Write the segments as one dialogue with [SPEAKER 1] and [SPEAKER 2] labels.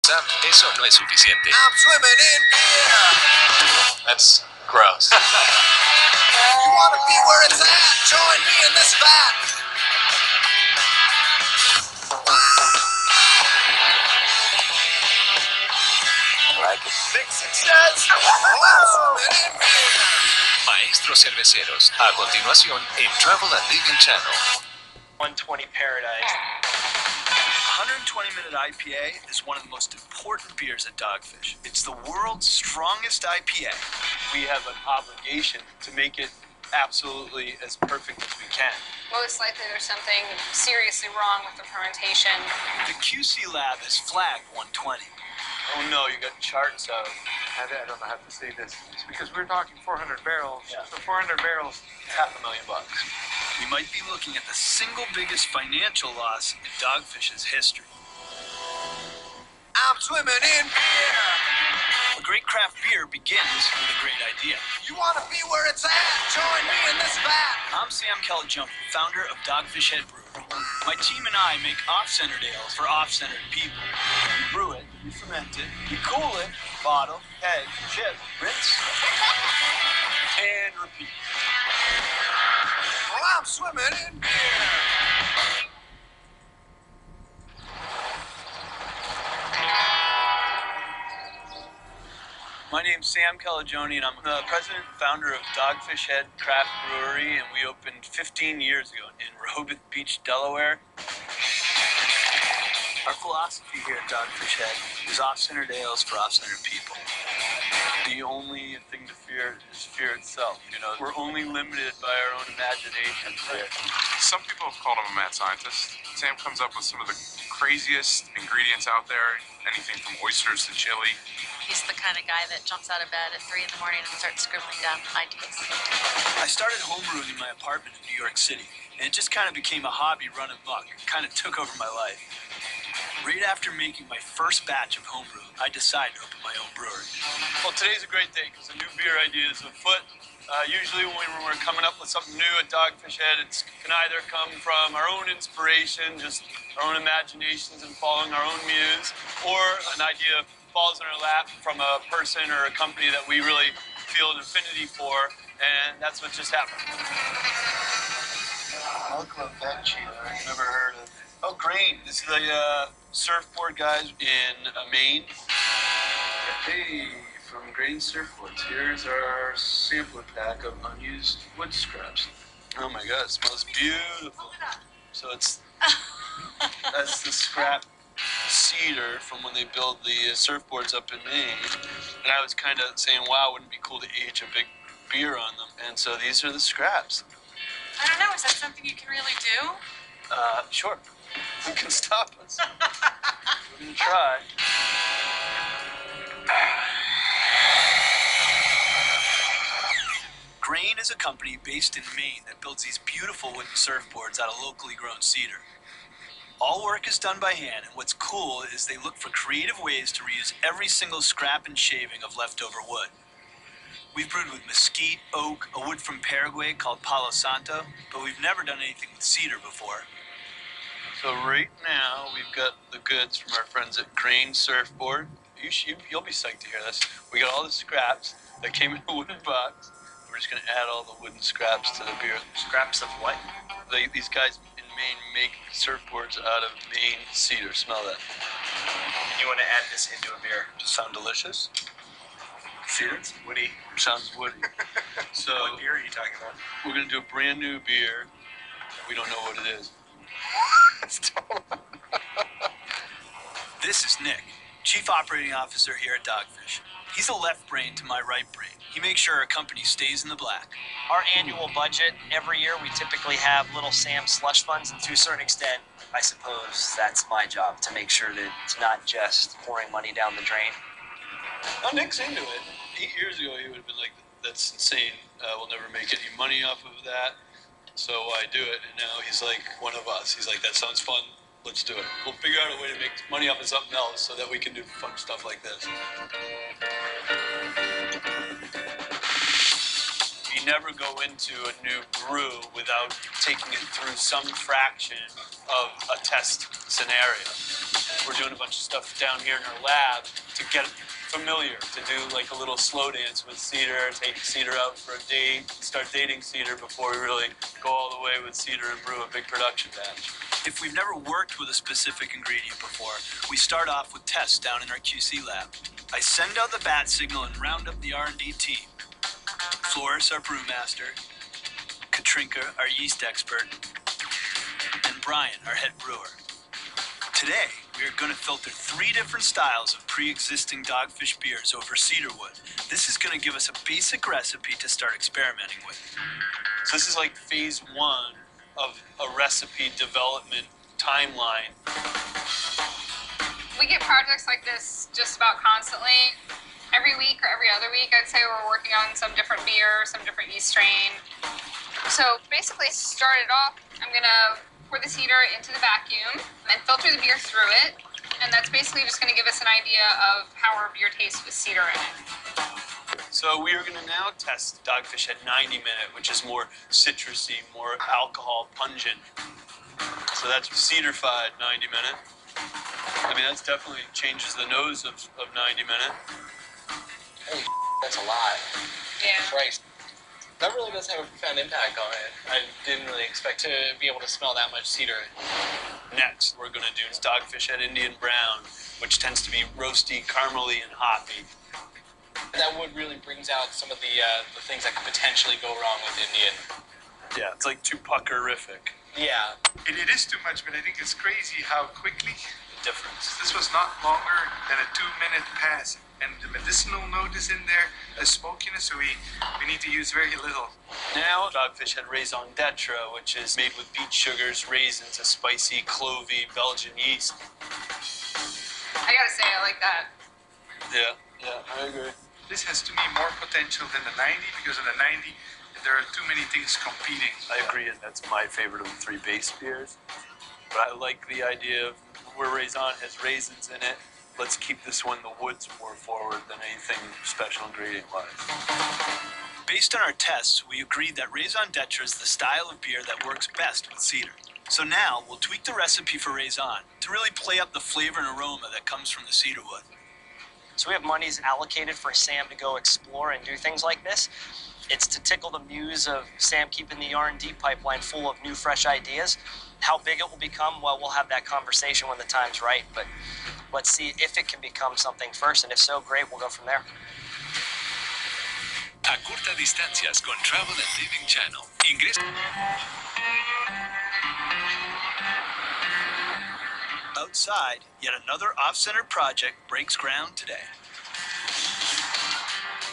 [SPEAKER 1] Sam, eso no es suficiente.
[SPEAKER 2] I'm swimming in beer.
[SPEAKER 1] That's gross.
[SPEAKER 2] You wanna be where it's at? Join me in this vat.
[SPEAKER 1] Like it.
[SPEAKER 2] Big success. I'm swimming in beer.
[SPEAKER 1] Maestros cerveceros. A continuación en Travel and Living Channel.
[SPEAKER 3] 120 Paradise. 120-minute IPA is one of the most important beers at Dogfish. It's the world's strongest IPA. We have an obligation to make it absolutely as perfect as we can.
[SPEAKER 4] Most likely there's something seriously wrong with the fermentation.
[SPEAKER 3] The QC lab has flagged 120. Oh no, you got charts of...
[SPEAKER 5] I don't know how to say this. It's because we're talking 400 barrels.
[SPEAKER 3] Yeah.
[SPEAKER 5] So 400 barrels,
[SPEAKER 3] $500,000. We might be looking at the single biggest financial loss in Dogfish's history.
[SPEAKER 2] I'm swimming in beer.
[SPEAKER 3] A great craft beer begins with a great idea.
[SPEAKER 2] You wanna be where it's at? Join me in this vat.
[SPEAKER 3] I'm Sam Calagione, founder of Dogfish Head Brewery. My team and I make off-centered ales for off-centered people. We brew it, we ferment it, we cool it, bottle, keg, ship, rinse, and repeat.
[SPEAKER 2] Well, I'm swimming in beer.
[SPEAKER 3] My name's Sam Calagione, and I'm the president and founder of Dogfish Head Craft Brewery, and we opened 15 years ago in Rehoboth Beach, Delaware. Our philosophy here at Dogfish Head is off-centered ales for off-centered people. The only thing to fear is fear itself. You know, we're only limited by our own imagination.
[SPEAKER 6] Some people have called him a mad scientist. Sam comes up with some of the craziest ingredients out there, anything from oysters to chili.
[SPEAKER 7] He's the kind of guy that jumps out of bed at 3 in the morning and starts scribbling down ideas.
[SPEAKER 3] I started homebrewing in my apartment in New York City, and it just kind of became a hobby run amok. It kind of took over my life. Right after making my first batch of homebrew, I decided to open my own brewery. Well, today's a great day because a new beer idea is afoot. Usually when we're coming up with something new at Dogfish Head, it can either come from our own inspiration, just our own imaginations and following our own muse, or an idea falls in our lap from a person or a company that we really feel an affinity for, and that's what just happened. Welcome back, Chief. I've never heard of... Oh, Grain. This is the surfboard guys in Maine. Hey, from Grain Surfboards. Here's our sampler pack of unused wood scraps. Oh my God, it smells beautiful. So it's... that's the scrap cedar from when they build the surfboards up in Maine. And I was kind of saying, wow, wouldn't it be cool to age a big beer on them? And so these are the scraps.
[SPEAKER 7] I don't know, is that something you can really do?
[SPEAKER 3] Sure. Who can stop us? We're gonna try. Grain is a company based in Maine that builds these beautiful wooden surfboards out of locally grown cedar. All work is done by hand, and what's cool is they look for creative ways to reuse every single scrap and shaving of leftover wood. We've brewed with mesquite, oak, a wood from Paraguay called Palo Santo, but we've never done anything with cedar before. So right now, we've got the goods from our friends at Grain Surfboard. You'll be psyched to hear this. We got all the scraps that came in a wooden box. We're just gonna add all the wooden scraps to the beer. Scraps of what? These guys in Maine make surfboards out of Maine cedar. Smell that.
[SPEAKER 5] And you want to add this into a beer?
[SPEAKER 3] Does it sound delicious? Cedar?
[SPEAKER 5] It's woody.
[SPEAKER 3] Sounds woody. So
[SPEAKER 5] What beer are you talking about?
[SPEAKER 3] we're gonna do a brand new beer. We don't know what it is. This is Nick, Chief Operating Officer here at Dogfish. He's a left brain to my right brain. He makes sure our company stays in the black.
[SPEAKER 8] Our annual budget, every year we typically have Little Sam slush funds, and to a certain extent, I suppose that's my job, to make sure that it's not just pouring money down the drain.
[SPEAKER 3] Oh, Nick's into it. 8 years ago, he would have been like, that's insane. We'll never make any money off of that. So I do it, and now he's like one of us. He's like, that sounds fun. Let's do it. We'll figure out a way to make money off of something else so that we can do fun stuff like this. We never go into a new brew without taking it through some fraction of a test scenario. We're doing a bunch of stuff down here in our lab to get familiar, to do like a little slow dance with Cedar, take Cedar out for a date, start dating Cedar before we really go all the way with Cedar and brew a big production batch. If we've never worked with a specific ingredient before, we start off with tests down in our QC lab. I send out the bat signal and round up the R&D team. Floris, our brewmaster, Katrinka, our yeast expert, and Brian, our head brewer. Today, we are going to filter 3 different styles of pre-existing Dogfish beers over cedar wood. This is going to give us a basic recipe to start experimenting with. So this is like phase 1 of a recipe development timeline.
[SPEAKER 4] We get projects like this just about constantly. Every week or every other week, I'd say we're working on some different beer, some different yeast strain. So basically, start it off, I'm going to pour the cedar into the vacuum and filter the beer through it. And that's basically just going to give us an idea of how our beer tastes with cedar in it.
[SPEAKER 3] So we are going to now test Dogfish at 90-minute, which is more citrusy, more alcohol pungent. So that's cedar-fied 90-minute. I mean, that definitely changes the nose of 90-minute.
[SPEAKER 9] Holy that's a lot.
[SPEAKER 4] Yeah.
[SPEAKER 9] Christ. That really does have a profound impact on it. I didn't really expect to be able to smell that much cedar.
[SPEAKER 3] Next, we're going to do Dogfish at Indian Brown, which tends to be roasty, caramely, and hoppy.
[SPEAKER 9] That wood really brings out some of the things that could potentially go wrong with Indian.
[SPEAKER 3] Yeah, it's like too puckerific.
[SPEAKER 9] Yeah.
[SPEAKER 5] It is too much, but I think it's crazy how quickly.
[SPEAKER 3] Difference.
[SPEAKER 5] This was not longer than a 2-minute pass. And the medicinal note is in there, the smokiness, so we need to use very little.
[SPEAKER 3] Now, Dogfish had raison d'etre, which is made with beet sugars, raisins, a spicy, clovey Belgian yeast.
[SPEAKER 4] I gotta say, I like that.
[SPEAKER 3] Yeah, I agree.
[SPEAKER 5] This has to me more potential than the 90, because in the 90, there are too many things competing.
[SPEAKER 3] I agree, and that's my favorite of the 3 base beers. But I like the idea of where raison has raisins in it. Let's keep this one, the woods, more forward than anything special ingredient-wise. Based on our tests, we agreed that raison d'etre is the style of beer that works best with cedar. So now, we'll tweak the recipe for raison to really play up the flavor and aroma that comes from the cedar wood. So we have monies allocated for Sam to go explore and do things like this. It's to tickle the muse of Sam keeping the R&D pipeline full of new, fresh ideas. How big it will become, well, we'll have that conversation when the time's right, but let's see if it can become something first, and if so, great, we'll go from there.
[SPEAKER 1] Acorta distancias con Travel and Living Channel. Ingresa.
[SPEAKER 3] Outside, yet another off-center project breaks ground today.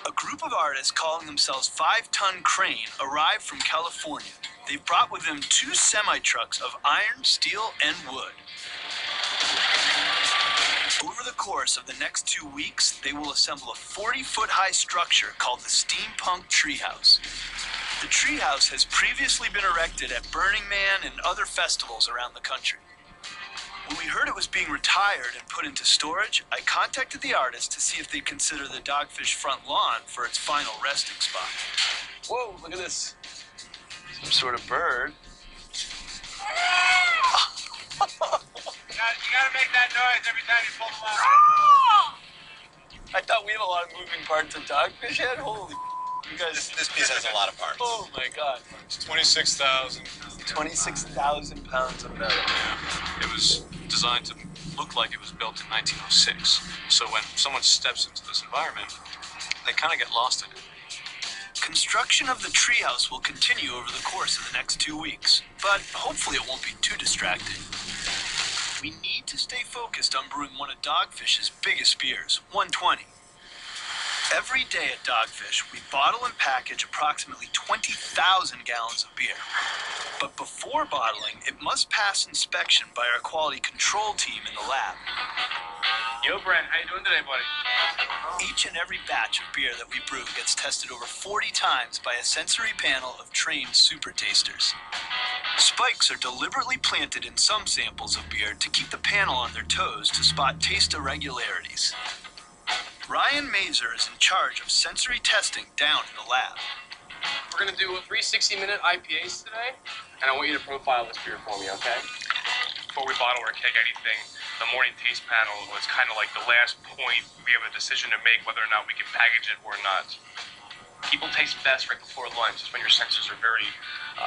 [SPEAKER 3] A group of artists calling themselves 5-Ton Crane arrived from California. They've brought with them 2 semi-trucks of iron, steel, and wood. Over the course of the next 2 weeks, they will assemble a 40-foot-high structure called the Steampunk Treehouse. The treehouse has previously been erected at Burning Man and other festivals around the country. When we heard it was being retired and put into storage, I contacted the artist to see if they'd consider the Dogfish front lawn for its final resting spot. Whoa, look at this. Some sort of bird.
[SPEAKER 5] You gotta make that noise every time you pull them out.
[SPEAKER 3] I thought we had a lot of moving parts at Dogfish Head. Holy, you guys.
[SPEAKER 9] This piece has a lot of parts.
[SPEAKER 3] Oh my God.
[SPEAKER 6] It's 26,000.
[SPEAKER 3] 26,000 pounds of metal.
[SPEAKER 10] It was designed to look like it was built in 1906. So when someone steps into this environment, they kind of get lost in it.
[SPEAKER 3] Construction of the treehouse will continue over the course of the next 2 weeks, but hopefully it won't be too distracting. We need to stay focused on brewing one of Dogfish's biggest beers, 120. Every day at Dogfish, we bottle and package approximately 20,000 gallons of beer. But before bottling, it must pass inspection by our quality control team in the lab.
[SPEAKER 5] Yo, Brent, how you doing today, buddy?
[SPEAKER 3] Each and every batch of beer that we brew gets tested over 40 times by a sensory panel of trained super tasters. Spikes are deliberately planted in some samples of beer to keep the panel on their toes to spot taste irregularities. Ryan Mazer is in charge of sensory testing down in the lab.
[SPEAKER 9] We're going to do 3 60-minute IPAs today, and I want you to profile this beer for me, okay?
[SPEAKER 6] Before we bottle or keg anything, The morning taste panel was kind of like the last point we have a decision to make whether or not we can package it or not. People taste best right before lunch. It's when your senses are very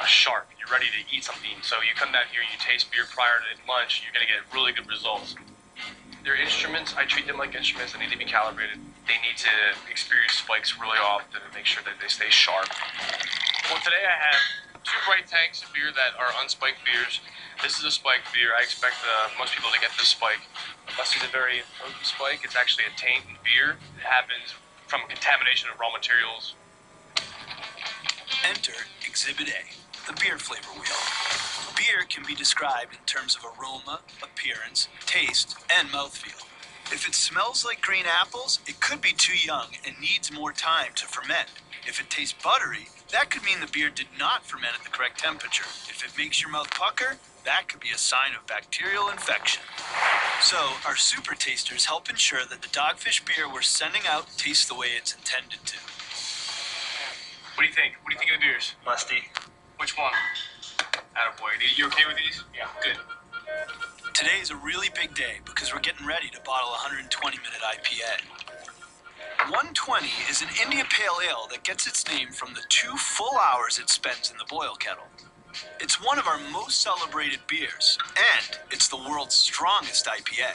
[SPEAKER 6] sharp. You're ready to eat something. So you come down here, you taste beer prior to lunch, you're going to get really good results. They're instruments. I treat them like instruments. They need to be calibrated. They need to experience spikes really often to make sure that they stay sharp. Well, today I have 2 bright tanks of beer that are unspiked beers. This is a spiked beer. I expect most people to get this spike. Unless it's a very potent spike, it's actually a taint in beer. It happens from contamination of raw materials.
[SPEAKER 3] Enter Exhibit A, the beer flavor wheel. Beer can be described in terms of aroma, appearance, taste, and mouthfeel. If it smells like green apples, it could be too young and needs more time to ferment. If it tastes buttery, that could mean the beer did not ferment at the correct temperature. If it makes your mouth pucker, that could be a sign of bacterial infection. So, our super tasters help ensure that the Dogfish beer we're sending out tastes the way it's intended to.
[SPEAKER 6] What do you think? What do you think of the beers?
[SPEAKER 8] Musty.
[SPEAKER 6] Which one? Attaboy. You okay with these? Yeah. Good.
[SPEAKER 3] Today is a really big day because we're getting ready to bottle a 120-minute IPA. 120 is an India Pale Ale that gets its name from the 2 full hours it spends in the boil kettle. It's one of our most celebrated beers, and it's the world's strongest IPA.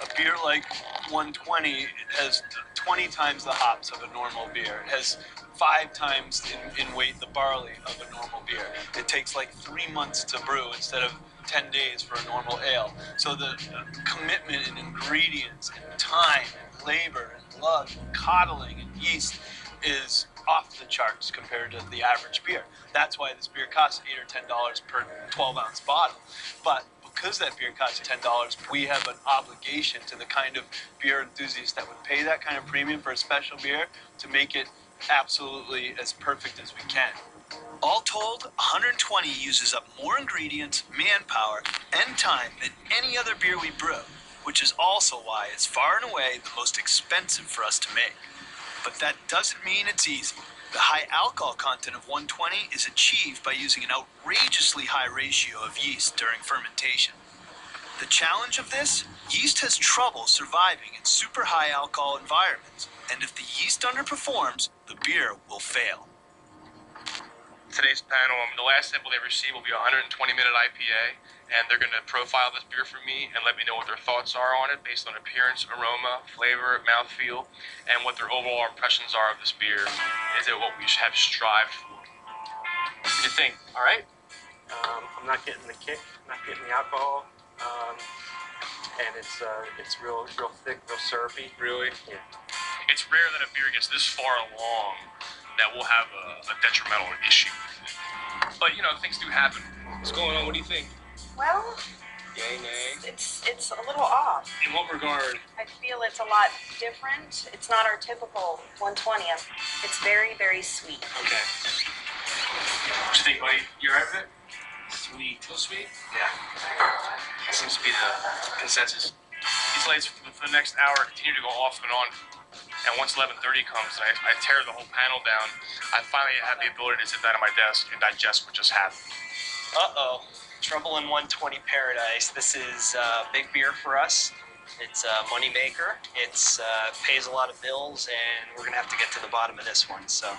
[SPEAKER 10] A beer like 120 has 20 times the hops of a normal beer. It has 5 times in weight the barley of a normal beer. It takes like 3 months to brew instead of 10 days for a normal ale. So the commitment in ingredients and time and labor and love and coddling and yeast is off the charts compared to the average beer. That's why this beer costs $8 or $10 per 12-ounce bottle. But because that beer costs $10, we have an obligation to the kind of beer enthusiasts that would pay that kind of premium for a special beer to make it absolutely as perfect as we can.
[SPEAKER 3] All told, 120 uses up more ingredients, manpower, and time than any other beer we brew, which is also why it's far and away the most expensive for us to make. But that doesn't mean it's easy. The high alcohol content of 120 is achieved by using an outrageously high ratio of yeast during fermentation. The challenge of this, yeast has trouble surviving in super high alcohol environments, and if the yeast underperforms, the beer will fail.
[SPEAKER 6] Today's panel, the last sample they receive will be a 120-minute IPA, and they're going to profile this beer for me and let me know what their thoughts are on it based on appearance, aroma, flavor, mouthfeel, and what their overall impressions are of this beer. Is it what we have strived for? What do you think? All right?
[SPEAKER 11] I'm not getting the kick, not getting the alcohol, and it's real thick, real syrupy.
[SPEAKER 6] Really?
[SPEAKER 11] Yeah.
[SPEAKER 6] It's rare that a beer gets this far along that will have a detrimental issue. But, things do happen. What's going on? What do you think?
[SPEAKER 12] Well,
[SPEAKER 6] Yay, nay?
[SPEAKER 12] it's a little off.
[SPEAKER 6] In what regard?
[SPEAKER 12] I feel it's a lot different. It's not our typical 120. It's very, very sweet.
[SPEAKER 6] Okay. What you think, buddy? You alright with it? Sweet. A little sweet? Yeah. That seems to be the consensus. These lights for the next hour continue to go off and on. And once 11:30 comes and I tear the whole panel down, I finally have the ability to sit down at my desk and digest what just happened.
[SPEAKER 8] Uh-oh. Trouble in 120 paradise. This is big beer for us. It's a money maker. It's pays a lot of bills, and we're gonna have to get to the bottom of this one. So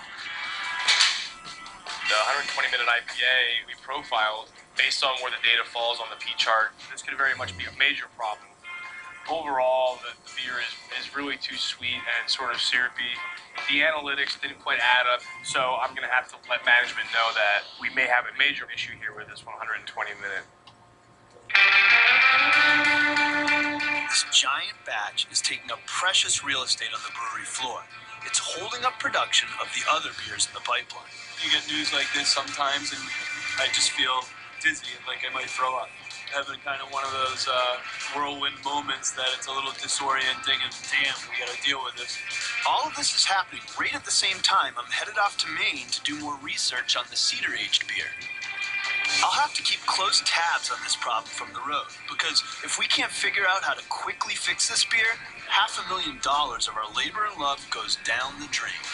[SPEAKER 6] the 120-minute IPA we profiled based on where the data falls on the P chart. This could very much be a major problem. Overall, the beer is really too sweet and sort of syrupy. The analytics didn't quite add up, so I'm going to have to let management know that we may have a major issue here with this 120-minute.
[SPEAKER 3] This giant batch is taking up precious real estate on the brewery floor. It's holding up production of the other beers in the pipeline.
[SPEAKER 10] You get news like this sometimes, and I just feel dizzy and like I might throw up. Having kind of one of those whirlwind moments that it's a little disorienting and damn, we gotta deal with this.
[SPEAKER 3] All of this is happening right at the same time I'm headed off to Maine to do more research on the cedar-aged beer. I'll have to keep close tabs on this problem from the road, because if we can't figure out how to quickly fix this beer, $500,000 of our labor and love goes down the drain.